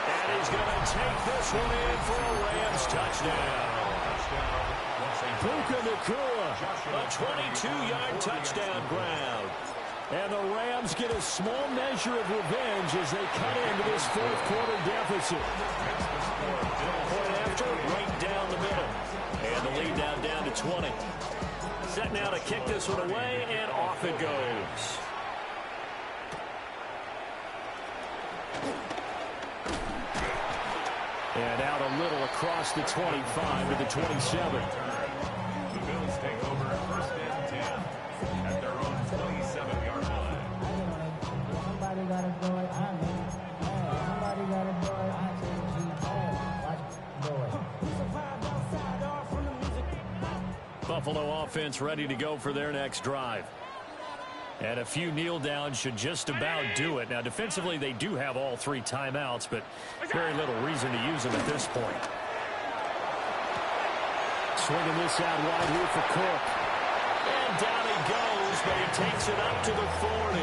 And he's going to take this one in for a Rams touchdown. Puka Nacua. A 22-yard touchdown ground. And the Rams get a small measure of revenge as they cut into this fourth quarter deficit. Point after, right down the middle. And the lead down to 20. Set now to kick this one away, and off it goes. And out a little across the 25 to the 27. The Bills take over first and 10 at their own 27-yard line. Somebody gotta do it. I mean, somebody gotta do it. I say, watch, do it. Buffalo offense ready to go for their next drive. And a few kneel downs should just about do it. Now, defensively, they do have all 3 timeouts, but very little reason to use them at this point. Swinging this out wide here for Cook. And down he goes, but he takes it up to the 40.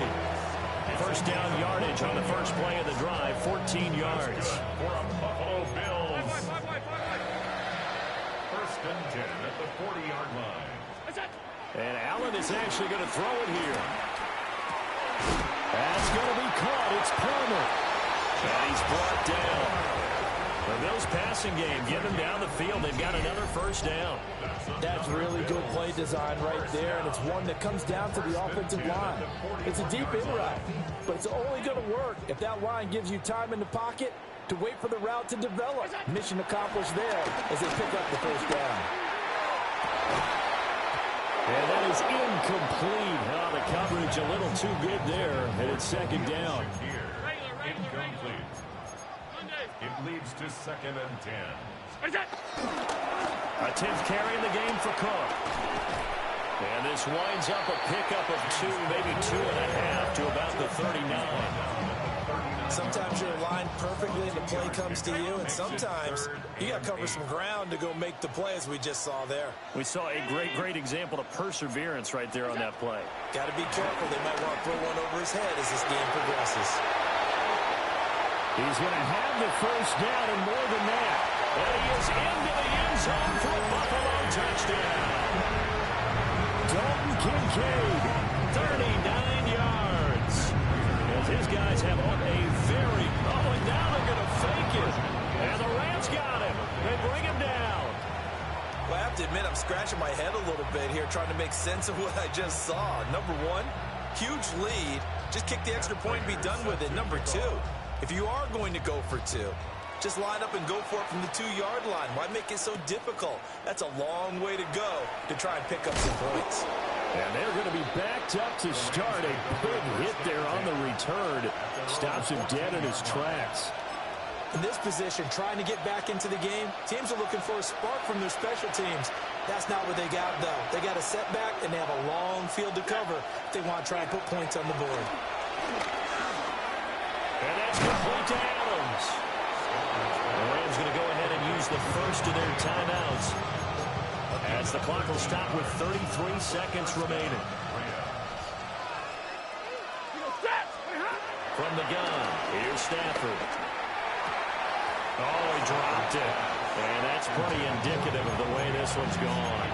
First down yardage on the first play of the drive, 14 yards. For a Buffalo Bills. First and 10 at the 40-yard line. And Allen is actually going to throw it here. That's going to be caught. It's Palmer. And he's brought down. The Bills passing game, get them down the field. They've got another first down. That's really good play design right there, and it's one that comes down to the offensive line. It's a deep in route, but it's only going to work if that line gives you time in the pocket to wait for the route to develop. Mission accomplished there as they pick up the first down. And that is incomplete. Oh, the coverage a little too good there, and it's second down. Here, incomplete. It leads to second and 10. A 10th carry in the game for Cook. And this winds up a pickup of 2, maybe 2.5 to about the 39. Sometimes you're aligned perfectly and the play comes to you, and sometimes you got to cover some ground to go make the play, as we just saw there. We saw a great example of perseverance right there on that play. Got to be careful. They might want to throw one over his head as this game progresses. He's going to have the first down and more than that. And he is into the end zone for a Buffalo touchdown. Dalton Kincaid, 39 yards. As his guys have on a very... Oh, and now they're going to fake it. And the Rams got him. They bring him down. Well, I have to admit, I'm scratching my head a little bit here trying to make sense of what I just saw. Number one, huge lead, Just kick the extra point and be done with it. Number 2, if you are going to go for 2, just line up and go for it from the 2-yard line. Why make it so difficult? That's a long way to go to try and pick up some points. And they're going to be backed up to start. A big hit there on the return. Stops him dead in his tracks. In this position, trying to get back into the game, teams are looking for a spark from their special teams. That's not what they got, though. They got a setback, and they have a long field to cover if they want to try and put points on the board. And that's complete to Adams. The Rams going to go ahead and use the first of their timeouts, as the clock will stop with 33 seconds remaining. From the gun, here's Stafford. Oh, he dropped it. And that's pretty indicative of the way this one's gone.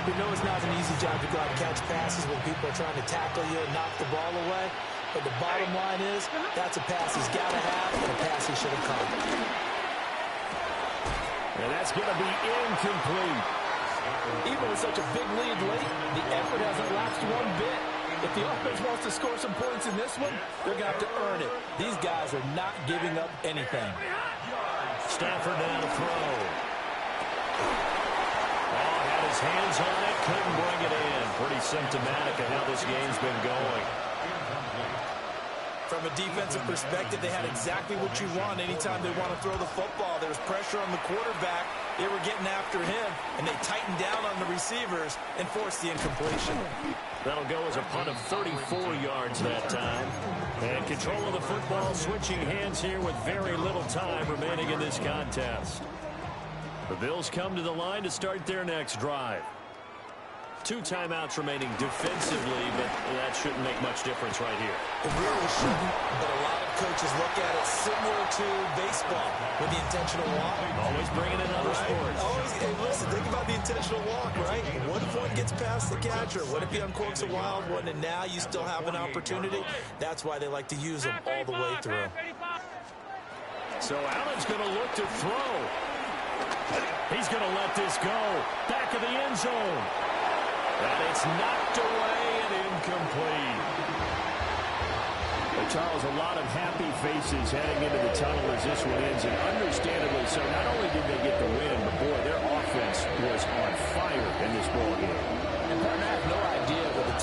We know it's not an easy job to go out and catch passes when people are trying to tackle you and knock the ball away. But the bottom line is, that's a pass he's got to have and a pass he should have caught. And that's going to be incomplete. Even with such a big lead late, the effort hasn't lapsed one bit. If the offense wants to score some points in this one, they're going to have to earn it. These guys are not giving up anything. Stafford now to throw. Oh, had his hands on it, couldn't bring it in. Pretty symptomatic of how this game's been going. From a defensive perspective, they had exactly what you want anytime they want to throw the football. There was pressure on the quarterback. They were getting after him, and they tightened down on the receivers and forced the incompletion. That'll go as a punt of 34 yards that time. And control of the football switching hands here with very little time remaining in this contest. The Bills come to the line to start their next drive. 2 timeouts remaining defensively, but that shouldn't make much difference right here. It really shouldn't, but a lot of coaches look at it similar to baseball with the intentional walk. Always bringing in other sports. Always, hey, listen, think about the intentional walk, right? What if one gets past the catcher? What if he uncorks a wild one and now you still have an opportunity? That's why they like to use them all the way through. So Allen's going to look to throw. He's going to let this go. Back of the end zone. And it's knocked away and incomplete. But Charles, a lot of happy faces heading into the tunnel as this one ends, and understandably so. Not only did they get the win, but boy, their offense was on fire in this ball game. And partner, I have no idea